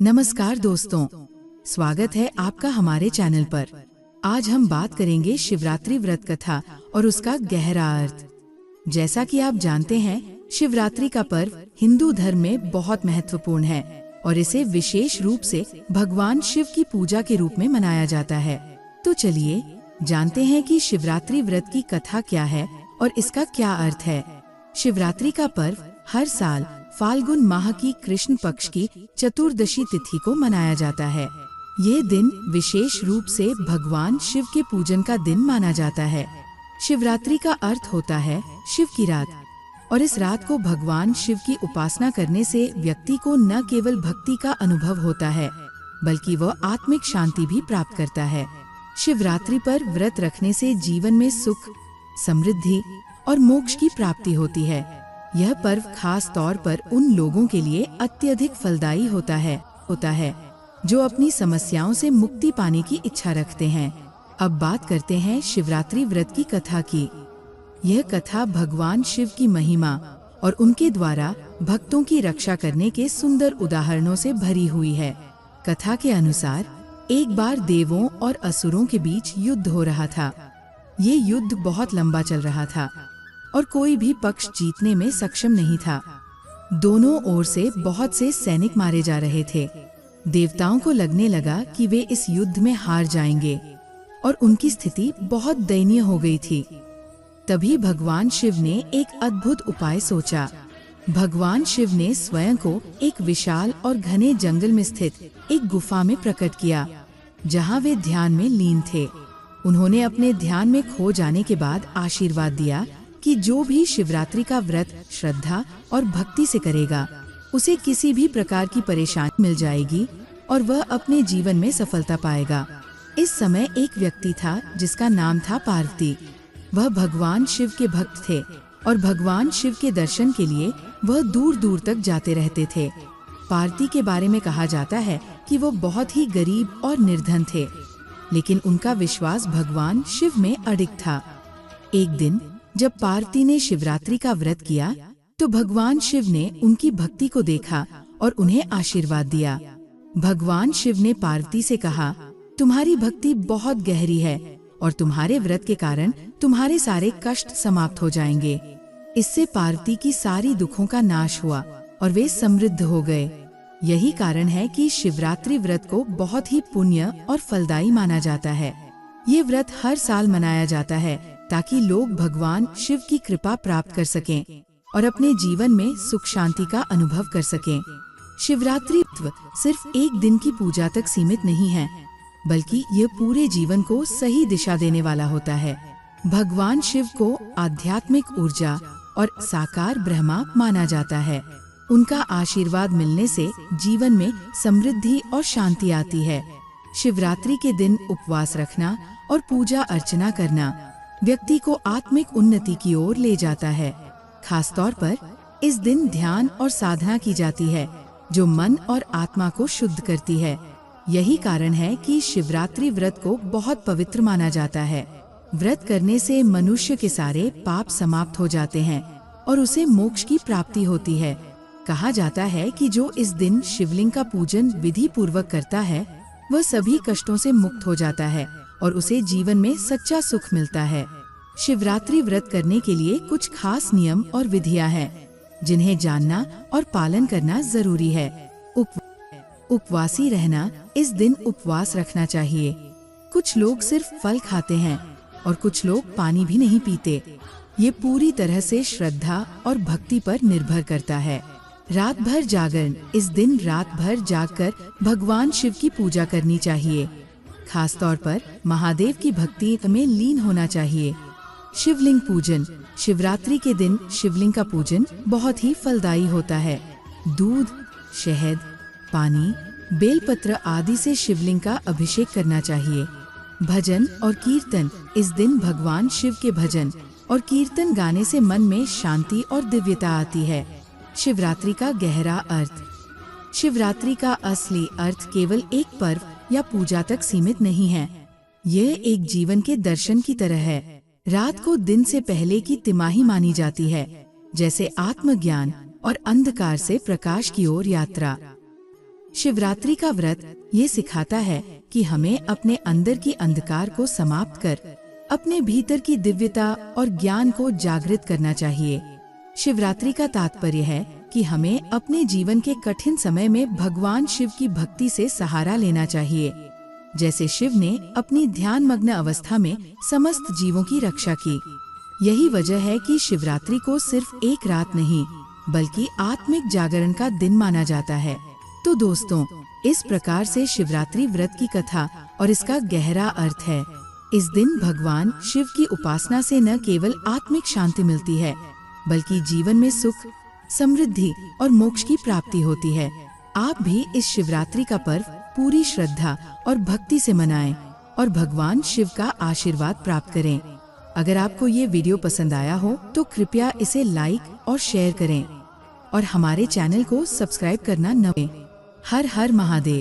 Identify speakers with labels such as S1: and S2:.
S1: नमस्कार दोस्तों, स्वागत है आपका हमारे चैनल पर। आज हम बात करेंगे शिवरात्रि व्रत कथा और उसका गहरा अर्थ। जैसा कि आप जानते हैं, शिवरात्रि का पर्व हिंदू धर्म में बहुत महत्वपूर्ण है और इसे विशेष रूप से भगवान शिव की पूजा के रूप में मनाया जाता है। तो चलिए जानते हैं कि शिवरात्रि व्रत की कथा क्या है और इसका क्या अर्थ है। शिवरात्रि का पर्व हर साल फाल्गुन माह की कृष्ण पक्ष की चतुर्दशी तिथि को मनाया जाता है। ये दिन विशेष रूप से भगवान शिव के पूजन का दिन माना जाता है। शिवरात्रि का अर्थ होता है शिव की रात, और इस रात को भगवान शिव की उपासना करने से व्यक्ति को न केवल भक्ति का अनुभव होता है, बल्कि वह आत्मिक शांति भी प्राप्त करता है। शिवरात्रि पर व्रत रखने से जीवन में सुख, समृद्धि और मोक्ष की प्राप्ति होती है। यह पर्व खास तौर पर उन लोगों के लिए अत्यधिक फलदायी होता है जो अपनी समस्याओं से मुक्ति पाने की इच्छा रखते हैं। अब बात करते हैं शिवरात्रि व्रत की कथा की। यह कथा भगवान शिव की महिमा और उनके द्वारा भक्तों की रक्षा करने के सुंदर उदाहरणों से भरी हुई है। कथा के अनुसार एक बार देवों और असुरों के बीच युद्ध हो रहा था। ये युद्ध बहुत लंबा चल रहा था और कोई भी पक्ष जीतने में सक्षम नहीं था। दोनों ओर से बहुत से सैनिक मारे जा रहे थे। देवताओं को लगने लगा कि वे इस युद्ध में हार जाएंगे और उनकी स्थिति बहुत दयनीय हो गई थी। तभी भगवान शिव ने एक अद्भुत उपाय सोचा। भगवान शिव ने स्वयं को एक विशाल और घने जंगल में स्थित एक गुफा में प्रकट किया, जहां वे ध्यान में लीन थे। उन्होंने अपने ध्यान में खो जाने के बाद आशीर्वाद दिया कि जो भी शिवरात्रि का व्रत श्रद्धा और भक्ति से करेगा, उसे किसी भी प्रकार की परेशानी मिल जाएगी और वह अपने जीवन में सफलता पाएगा। इस समय एक व्यक्ति था जिसका नाम था पार्वती। वह भगवान शिव के भक्त थे और भगवान शिव के दर्शन के लिए वह दूर दूर तक जाते रहते थे। पार्वती के बारे में कहा जाता है कि वो बहुत ही गरीब और निर्धन थे, लेकिन उनका विश्वास भगवान शिव में अडिग था। एक दिन जब पार्वती ने शिवरात्रि का व्रत किया, तो भगवान शिव ने उनकी भक्ति को देखा और उन्हें आशीर्वाद दिया। भगवान शिव ने पार्वती से कहा, तुम्हारी भक्ति बहुत गहरी है और तुम्हारे व्रत के कारण तुम्हारे सारे कष्ट समाप्त हो जाएंगे। इससे पार्वती की सारी दुखों का नाश हुआ और वे समृद्ध हो गए। यही कारण है कि शिवरात्रि व्रत को बहुत ही पुण्य और फलदायी माना जाता है। ये व्रत हर साल मनाया जाता है ताकि लोग भगवान शिव की कृपा प्राप्त कर सकें और अपने जीवन में सुख शांति का अनुभव कर सकें। शिवरात्रि सिर्फ एक दिन की पूजा तक सीमित नहीं है, बल्कि ये पूरे जीवन को सही दिशा देने वाला होता है। भगवान शिव को आध्यात्मिक ऊर्जा और साकार ब्रह्मा माना जाता है। उनका आशीर्वाद मिलने से जीवन में समृद्धि और शांति आती है। शिवरात्रि के दिन उपवास रखना और पूजा अर्चना करना व्यक्ति को आत्मिक उन्नति की ओर ले जाता है। खास तौर पर इस दिन ध्यान और साधना की जाती है, जो मन और आत्मा को शुद्ध करती है। यही कारण है कि शिवरात्रि व्रत को बहुत पवित्र माना जाता है। व्रत करने से मनुष्य के सारे पाप समाप्त हो जाते हैं और उसे मोक्ष की प्राप्ति होती है। कहा जाता है कि जो इस दिन शिवलिंग का पूजन विधि पूर्वक करता है, वह सभी कष्टों से मुक्त हो जाता है और उसे जीवन में सच्चा सुख मिलता है। शिवरात्रि व्रत करने के लिए कुछ खास नियम और विधियां हैं, जिन्हें जानना और पालन करना जरूरी है। उपवासी रहना, इस दिन उपवास रखना चाहिए। कुछ लोग सिर्फ फल खाते हैं और कुछ लोग पानी भी नहीं पीते। ये पूरी तरह से श्रद्धा और भक्ति पर निर्भर करता है। रात भर जागरण, इस दिन रात भर जागकर भगवान शिव की पूजा करनी चाहिए। खास तौर पर महादेव की भक्ति में लीन होना चाहिए। शिवलिंग पूजन, शिवरात्रि के दिन शिवलिंग का पूजन बहुत ही फलदायी होता है। दूध, शहद, पानी, बेलपत्र आदि से शिवलिंग का अभिषेक करना चाहिए। भजन और कीर्तन, इस दिन भगवान शिव के भजन और कीर्तन गाने से मन में शांति और दिव्यता आती है। शिवरात्रि का गहरा अर्थ, शिवरात्रि का असली अर्थ केवल एक पर्व या पूजा तक सीमित नहीं है। यह एक जीवन के दर्शन की तरह है। रात को दिन से पहले की तिमाही मानी जाती है, जैसे आत्मज्ञान और अंधकार से प्रकाश की ओर यात्रा। शिवरात्रि का व्रत ये सिखाता है कि हमें अपने अंदर की अंधकार को समाप्त कर अपने भीतर की दिव्यता और ज्ञान को जागृत करना चाहिए। शिवरात्रि का तात्पर्य है कि हमें अपने जीवन के कठिन समय में भगवान शिव की भक्ति से सहारा लेना चाहिए। जैसे शिव ने अपनी ध्यान मग्न अवस्था में समस्त जीवों की रक्षा की। यही वजह है कि शिवरात्रि को सिर्फ एक रात नहीं बल्कि आत्मिक जागरण का दिन माना जाता है। तो दोस्तों, इस प्रकार से शिवरात्रि व्रत की कथा और इसका गहरा अर्थ है। इस दिन भगवान शिव की उपासना से न केवल आत्मिक शांति मिलती है बल्कि जीवन में सुख, समृद्धि और मोक्ष की प्राप्ति होती है। आप भी इस शिवरात्रि का पर्व पूरी श्रद्धा और भक्ति से मनाएं और भगवान शिव का आशीर्वाद प्राप्त करें। अगर आपको ये वीडियो पसंद आया हो तो कृपया इसे लाइक और शेयर करें और हमारे चैनल को सब्सक्राइब करना न भूलें। हर हर महादेव।